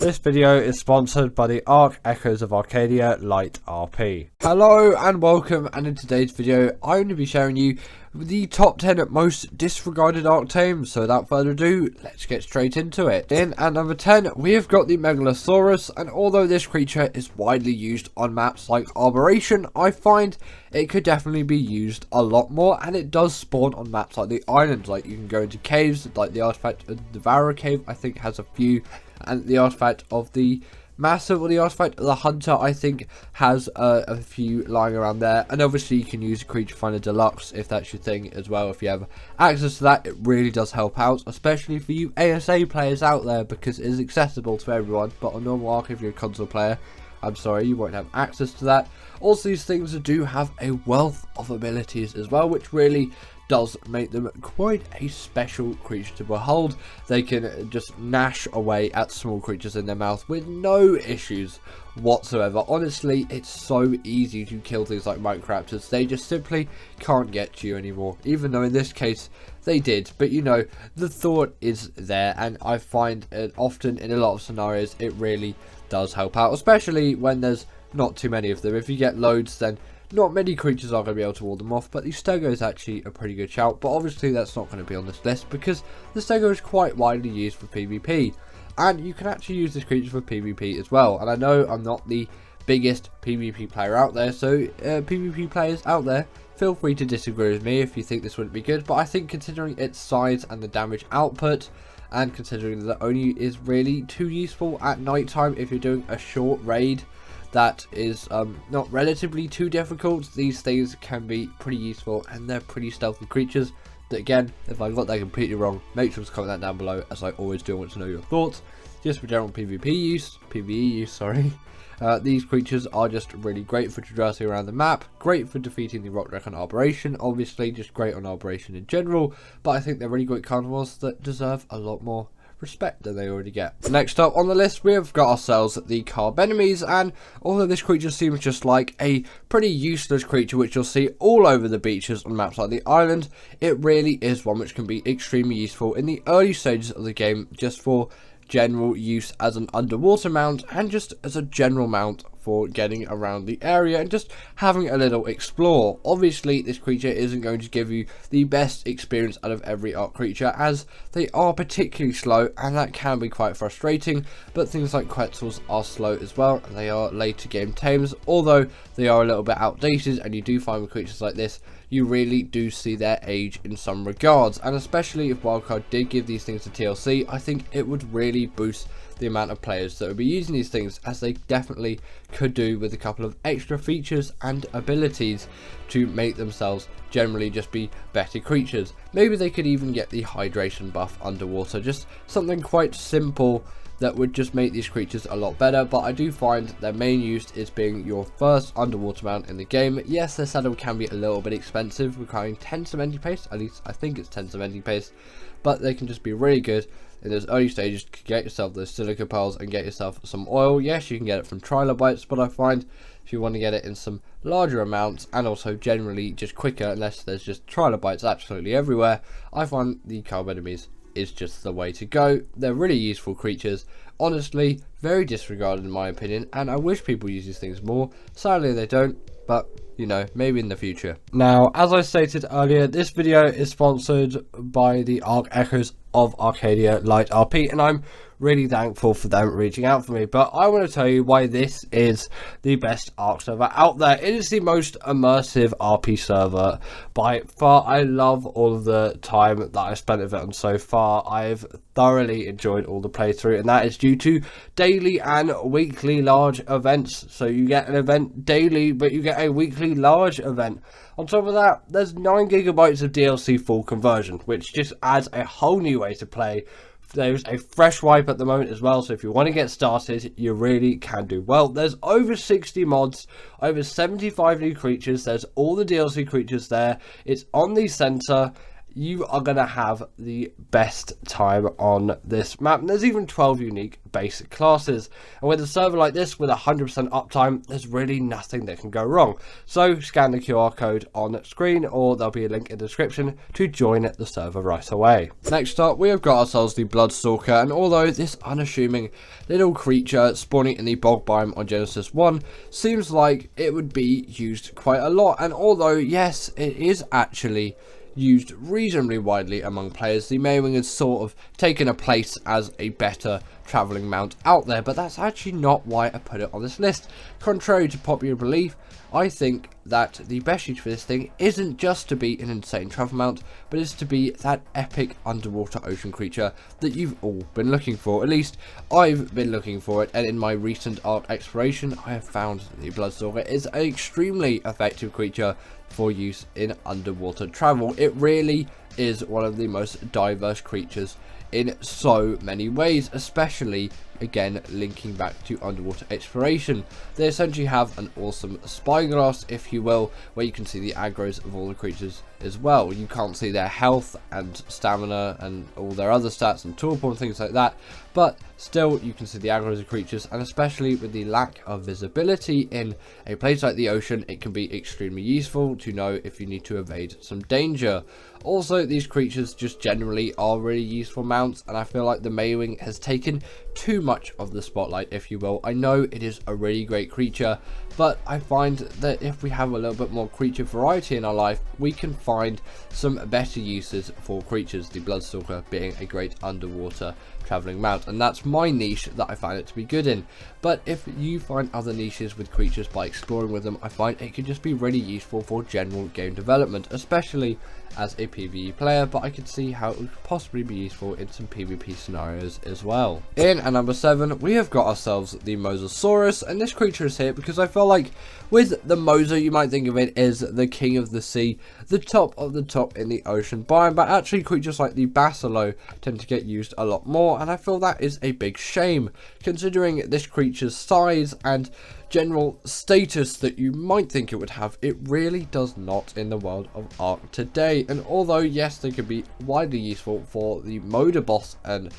This video is sponsored by the Ark Echoes of Arcadia Light RP. Hello and welcome, and in today's video I'm going to be showing you the top 10 most disregarded Ark Tames. So without further ado, let's get straight into it. In at number 10 we have got the Megalosaurus, and although this creature is widely used on maps like Arboration, I find it could definitely be used a lot more, and it does spawn on maps like the islands. Like you can go into caves, like the artifact of the Devourer cave I think has a few, and the artifact of the Massive, or the artifact of the Hunter, I think has a few lying around there. And obviously you can use a Creature Finder Deluxe if that's your thing as well. If you have access to that, it really does help out, especially for you ASA players out there, because it is accessible to everyone. But on normal Ark, if you're a console player, I'm sorry, you won't have access to that. Also, these things do have a wealth of abilities as well, which really does make them quite a special creature to behold. They can just gnash away at small creatures in their mouth with no issues whatsoever. Honestly, it's so easy to kill things like Microraptors. They just simply can't get to you anymore, even though in this case they did. But you know, the thought is there, and I find it often in a lot of scenarios it really does help out, especially when there's not too many of them. If you get loads, then not many creatures are going to be able to ward them off, but the Stego is actually a pretty good shout. But obviously that's not going to be on this list because the Stego is quite widely used for PvP, and you can actually use this creature for PvP as well. And I know I'm not the biggest PvP player out there, so PvP players out there, feel free to disagree with me if you think this wouldn't be good. But I think considering its size and the damage output, and considering that it only is really too useful at night time if you're doing a short raid that is not relatively too difficult, these things can be pretty useful, and they're pretty stealthy creatures. That, again, if I got that completely wrong, make sure to comment that down below, as I always do want to know your thoughts. Just for general PvE use, sorry. These creatures are just really great for traversing around the map, great for defeating the Raasclark on Arboration, obviously just great on Arboration in general, but I think they're really great carnivores that deserve a lot more respect than they already get. Next up on the list, we have got ourselves the Carbenemies, and although this creature seems just like a pretty useless creature which you'll see all over the beaches on maps like the island, it really is one which can be extremely useful in the early stages of the game, just for general use as an underwater mount, and just as a general mount for getting around the area and just having a little explore. Obviously this creature isn't going to give you the best experience out of every Ark creature, as they are particularly slow, and that can be quite frustrating. But things like Quetzals are slow as well, and they are later game tames, although they are a little bit outdated, and you do find with creatures like this you really do see their age in some regards. And especially if Wildcard did give these things to TLC, I think it would really boost the amount of players that would be using these things, as they definitely could do with a couple of extra features and abilities to make themselves generally just be better creatures. Maybe they could even get the hydration buff underwater, just something quite simple that would just make these creatures a lot better. But I do find their main use is being your first underwater mount in the game. Yes, their saddle can be a little bit expensive, requiring 10 cementing paste, at least I think it's 10 cementing paste, but they can just be really good in those early stages to get yourself those silica pearls and get yourself some oil. Yes, you can get it from trilobites, but I find if you want to get it in some larger amounts, and also generally just quicker, unless there's just trilobites absolutely everywhere, I find the Carbenemies is just the way to go. They're really useful creatures, honestly very disregarded in my opinion, and I wish people use these things more. Sadly they don't, but you know, maybe in the future. Now, as I stated earlier, this video is sponsored by the Ark Echoes of Arcadia Light RP, and I'm really thankful for them reaching out for me. But I want to tell you why this is the best Ark server out there. It is the most immersive RP server by far. I love all of the time that I've spent with it, and so far I've thoroughly enjoyed all the playthrough, and that is due to daily and weekly large events. So you get an event daily, but you get a weekly large event. On top of that, there's 9 GB of DLC full conversion, which just adds a whole new way to play. There's a fresh wipe at the moment as well, so if you want to get started, you really can do well. There's over 60 mods, over 75 new creatures, there's all the DLC creatures there, it's on the center, you are going to have the best time on this map. And there's even 12 unique basic classes, and with a server like this with 100% uptime, there's really nothing that can go wrong. So scan the QR code on screen, or there'll be a link in the description to join the server right away. Next up, we have got ourselves the Bloodstalker, and although this unassuming little creature spawning in the bog biome on Genesis 1 seems like it would be used quite a lot, and although yes, it is actually used reasonably widely among players, the Maywing has sort of taken a place as a better travelling mount out there, but that's actually not why I put it on this list. Contrary to popular belief, I think that the best use for this thing isn't just to be an insane travel mount, but is to be that epic underwater ocean creature that you've all been looking for. At least I've been looking for it, and in my recent Ark exploration I have found the Bloodstalker is an extremely effective creature for use in underwater travel. It really is one of the most diverse creatures in so many ways, especially again linking back to underwater exploration. They essentially have an awesome spyglass, if you will, where you can see the aggros of all the creatures as well. You can't see their health and stamina and all their other stats and tool pool and things like that, but still you can see the aggros of creatures, and especially with the lack of visibility in a place like the ocean, it can be extremely useful to know if you need to evade some danger. Also, these creatures just generally are really useful mounts, and I feel like the Maywing has taken too much of the spotlight, if you will. I know it is a really great creature, but I find that if we have a little bit more creature variety in our life, we can find some better uses for creatures, the Bloodstalker being a great underwater travelling mount, and that's my niche that I find it to be good in. But if you find other niches with creatures by exploring with them, I find it can just be really useful for general game development, especially as a PvE player, but I could see how it would possibly be useful in some PvP scenarios as well. In at number 7, we have got ourselves the Mosasaurus, and this creature is here because I feel like with the Mosa, you might think of it as the king of the sea, the top of the top in the ocean biome, but actually creatures like the Basilo tend to get used a lot more, and I feel that is a big shame, considering this creature's size and general status that you might think it would have. It really does not in the world of Ark today, and although yes, they could be widely useful for the Moda boss and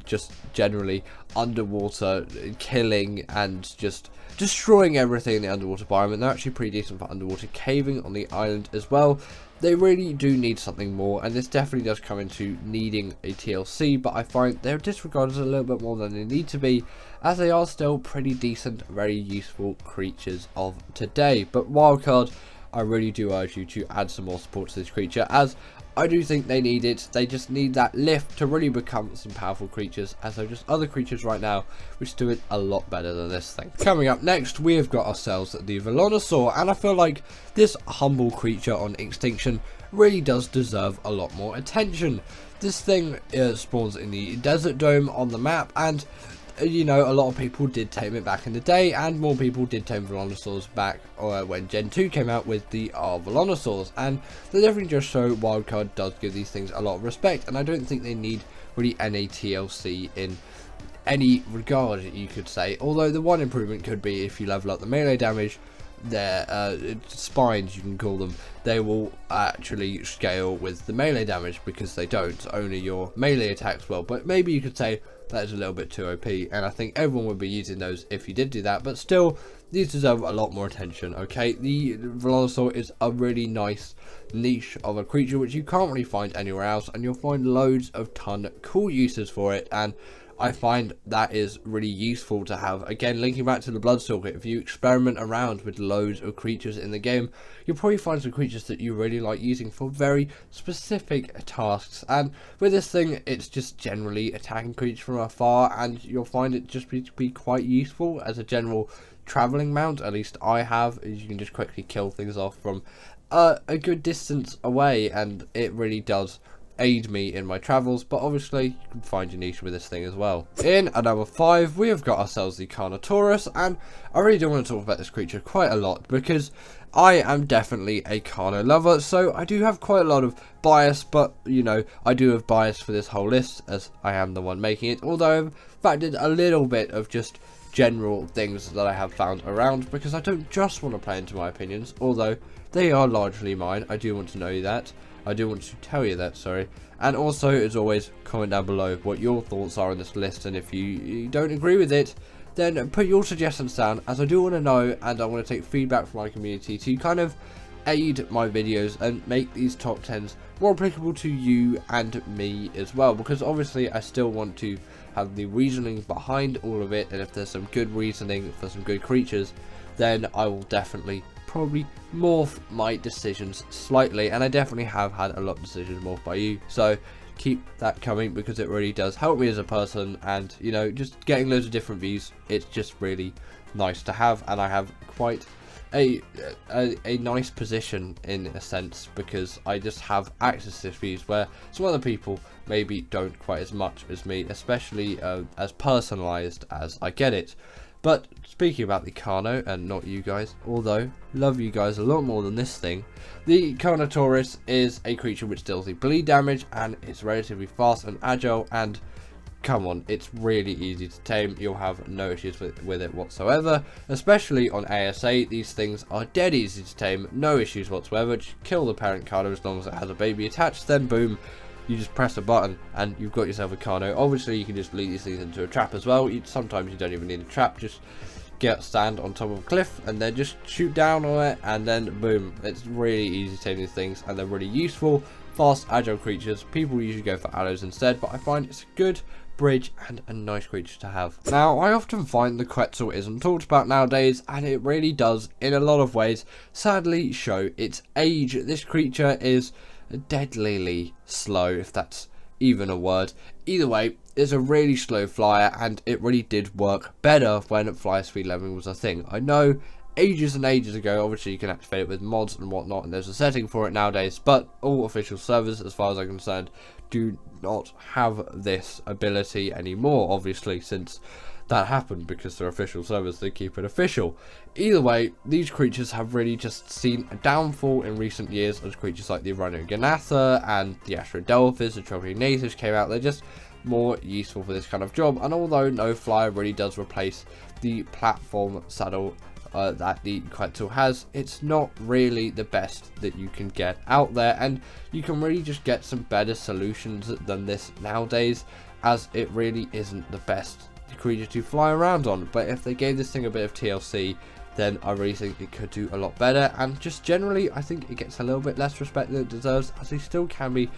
just generally underwater killing and just destroying everything in the underwater biome, and they're actually pretty decent for underwater caving on the island as well. They really do need something more, and this definitely does come into needing a TLC, but I find they're disregarded a little bit more than they need to be, as they are still pretty decent, very useful creatures of today. But Wildcard, I really do urge you to add some more support to this creature, as I do think they need it. They just need that lift to really become some powerful creatures, as they're just other creatures right now which do it a lot better than this thing. Coming up next, we have got ourselves the Velonosaur, and I feel like this humble creature on extinction really does deserve a lot more attention. This thing spawns in the desert dome on the map, and you know, a lot of people did tame it back in the day, and more people did tame Velonosaurs back when Gen 2 came out with the Velonosaurs, and they definitely just show Wildcard does give these things a lot of respect, and I don't think they need really any TLC in any regard, you could say. Although the one improvement could be if you level up the melee damage, their spines, you can call them, they will actually scale with the melee damage, because they don't, only your melee attacks will. But maybe you could say that is a little bit too OP, and I think everyone would be using those if you did do that, but still, these deserve a lot more attention, okay? The Velonosaur is a really nice niche of a creature which you can't really find anywhere else, and you'll find loads of cool uses for it, and I find that is really useful to have. Again, linking back to the Bloodstalker, if you experiment around with loads of creatures in the game, you'll probably find some creatures that you really like using for very specific tasks. And with this thing, it's just generally attacking creatures from afar, and you'll find it just be quite useful as a general travelling mount. At least I have, is you can just quickly kill things off from a good distance away, and it really does aid me in my travels. But obviously you can find your niche with this thing as well. In at number 5, we have got ourselves the Carnotaurus, and I really do want to talk about this creature quite a lot, because I am definitely a Carno lover, so I do have quite a lot of bias, but you know, I do have bias for this whole list, as I am the one making it, although I've factored a little bit of just general things that I have found around, because I don't just want to play into my opinions, although they are largely mine. I do want to know that. I do want to tell you that, sorry. And also, as always, comment down below what your thoughts are on this list, and if you don't agree with it, then put your suggestions down, as I do want to know, and I want to take feedback from my community to kind of aid my videos and make these top 10s more applicable to you and me as well, because obviously I still want to have the reasoning behind all of it, and if there's some good reasoning for some good creatures, then I will definitely probably morph my decisions slightly, and I definitely have had a lot of decisions morphed by you, so keep that coming, because it really does help me as a person, and you know, just getting loads of different views, it's just really nice to have. And I have quite a nice position in a sense, because I just have access to views where some other people maybe don't quite as much as me, especially as personalized as I get it. But speaking about the Carno, and not you guys, although love you guys a lot more than this thing, the Carnotaurus is a creature which deals the bleed damage, and it's relatively fast and agile, and come on, it's really easy to tame. You'll have no issues with it whatsoever, especially on ASA. These things are dead easy to tame, no issues whatsoever. Just kill the parent Carno as long as it has a baby attached, then boom, you just press a button and you've got yourself a Carno. Obviously you can just lead these things into a trap as well. Sometimes you don't even need a trap, just stand on top of a cliff and then just shoot down on it, and then boom. It's really easy to tame these things, and they're really useful, fast, agile creatures. People usually go for aloes instead, but I find it's a good bridge and a nice creature to have. Now, I often find the Quetzal isn't talked about nowadays, and it really does in a lot of ways sadly show its age. This creature is deadlily slow, if that's even a word. Either way, it's a really slow flyer, and it really did work better when flyer speed leveling was a thing. I know ages and ages ago, obviously you can activate it with mods and whatnot, and there's a setting for it nowadays, but all official servers, as far as I'm concerned, do not have this ability anymore, obviously, since that happened, because they're official servers, they keep it official. Either way, these creatures have really just seen a downfall in recent years, as creatures like the Rhinoganatha and the Astrodelphis, the Tropical Natives came out. They're just more useful for this kind of job, and although no flyer really does replace the platform saddle that the Quetzal has, it's not really the best that you can get out there, and you can really just get some better solutions than this nowadays, as it really isn't the best creature to fly around on. But if they gave this thing a bit of TLC, then I really think it could do a lot better, and just generally I think it gets a little bit less respect than it deserves, as they still can be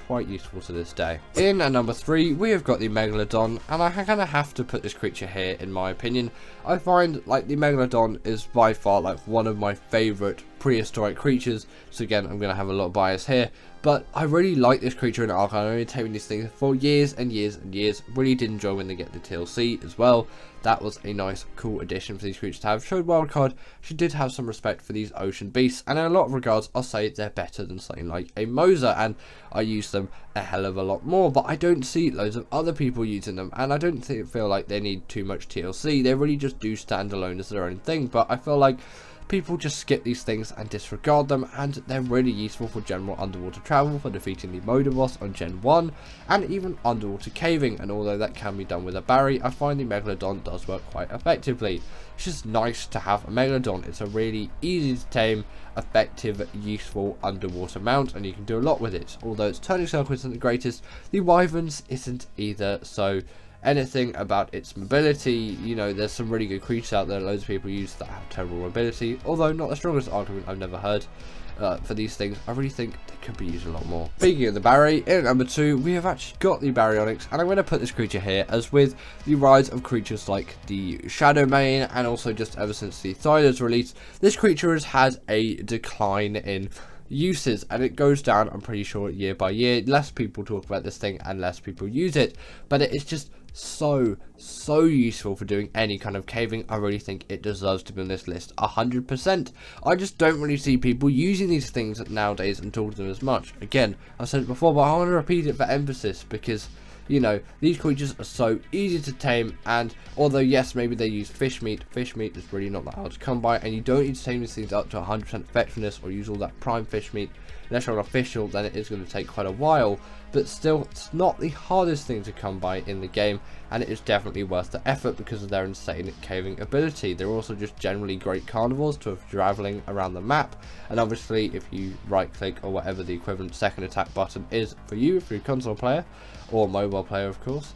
quite useful to this day. In at number 3, we have got the Megalodon, and I kind of have to put this creature here in my opinion. I find like the Megalodon is by far like one of my favourite prehistoric creatures, so again I'm going to have a lot of bias here, but I really like this creature in Ark. I've only taken these things for years and years and years. Really did enjoy when they get the TLC as well. That was a nice cool addition for these creatures to have. Showed wildcard, she did have some respect for these ocean beasts, and in a lot of regards I'll say they're better than something like a Mosa, and I use them a hell of a lot more, but I don't see loads of other people using them, and I don't feel like they need too much TLC. They really just do stand alone as their own thing, but I feel like people just skip these things and disregard them, and they're really useful for general underwater travel, for defeating the Moda boss on Gen 1, and even underwater caving. And although that can be done with a Barry, I find the Megalodon does work quite effectively. It's just nice to have a Megalodon. It's a really easy to tame, effective, useful underwater mount, and you can do a lot with it. Although its turning circle isn't the greatest, the Wyverns isn't either, so anything about its mobility, you know, there's some really good creatures out there loads of people use that have terrible mobility, although not the strongest argument I've never heard for these things. I really think they could be used a lot more. Speaking of the Barry, in number 2 we have actually got the Baryonyx, and I'm going to put this creature here, as with the rise of creatures like the Shadowmane, and also just ever since the Thyla's release, this creature has had a decline in uses, and it goes down, I'm pretty sure, year by year. Less people talk about this thing and less people use it, but it is just so useful for doing any kind of caving. I really think it deserves to be on this list 100%. I just don't really see people using these things nowadays and talk to them as much. Again, I've said it before, but I want to repeat it for emphasis, because you know, these creatures are so easy to tame, and although yes, maybe they use fish meat is really not that hard to come by, and you don't need to tame these things up to 100% effectiveness or use all that prime fish meat. unless you're on official, then it is going to take quite a while, but still, it's not the hardest thing to come by in the game, and it is definitely worth the effort because of their insane caving ability. They're also just generally great carnivores to have traveling around the map, and obviously if you right click or whatever the equivalent second attack button is for you, if you're a console player or mobile player of course,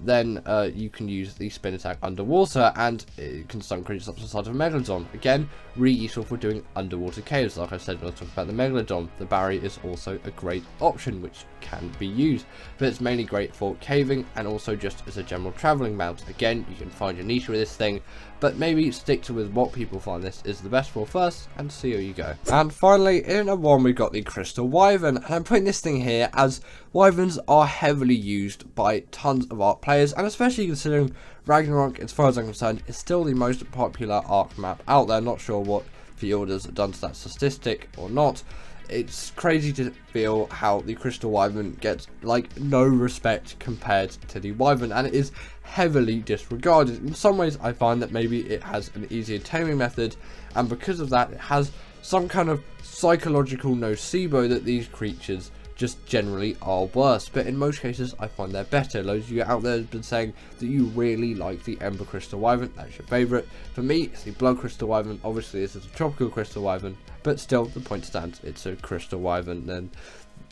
then you can use the spin attack underwater, and it can stun creatures up to the side of a Megalodon. Again, really useful for doing underwater caves. Like I said when I talked about the Megalodon, the Barry is also a great option which can be used, but it's mainly great for caving and also just as a general travelling mount. Again, you can find your niche with this thing, but maybe stick to with what people find this is the best for first and see how you go. And finally, in a one, we've got the Crystal Wyvern, and I'm putting this thing here as Wyverns are heavily used by tons of Ark players, and especially considering Raasclark, as far as I'm concerned, is still the most popular Ark map out there. Not sure what Fielders have done to that statistic or not. It's crazy to feel how the Crystal Wyvern gets like no respect compared to the Wyvern, and it is heavily disregarded. In some ways I find that maybe it has an easier taming method, and because of that it has some kind of psychological nocebo that these creatures just generally are worse, but in most cases I find they're better. Loads of you out there have been saying that you really like the Ember Crystal Wyvern. That's your favourite. For me, it's the Blood Crystal Wyvern. Obviously this is a Tropical Crystal Wyvern, but still the point stands, it's a Crystal Wyvern, and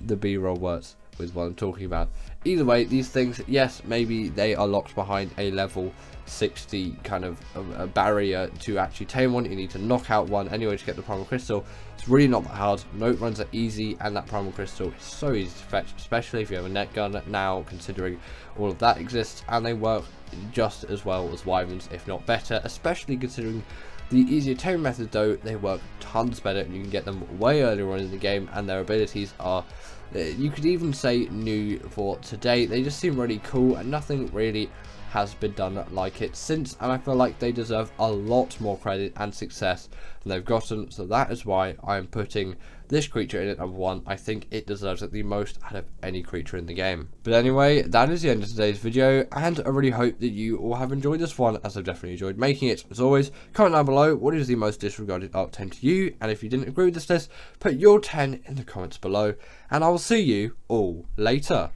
the B-roll works with what I'm talking about. Either way, these things, yes, maybe they are locked behind a level 60 kind of a barrier to actually tame one. You need to knock out one anyway to get the Primal Crystal. It's really not that hard. Note runs are easy, and that Primal Crystal is so easy to fetch, especially if you have a net gun now, considering all of that exists, and they work just as well as Wyverns, if not better, especially considering the easier tame method. Though they work tons better and you can get them way earlier on in the game, and their abilities are, you could even say, new for today. They just seem really cool, and nothing really has been done like it since, and I feel like they deserve a lot more credit and success than they've gotten, so that is why I'm putting this creature in at number 1. I think it deserves it the most out of any creature in the game. But anyway, that is the end of today's video, and I really hope that you all have enjoyed this one, as I've definitely enjoyed making it. As always, comment down below what is the most disregarded Ark Tame to you, and if you didn't agree with this list, put your 10 in the comments below, and I will see you all later.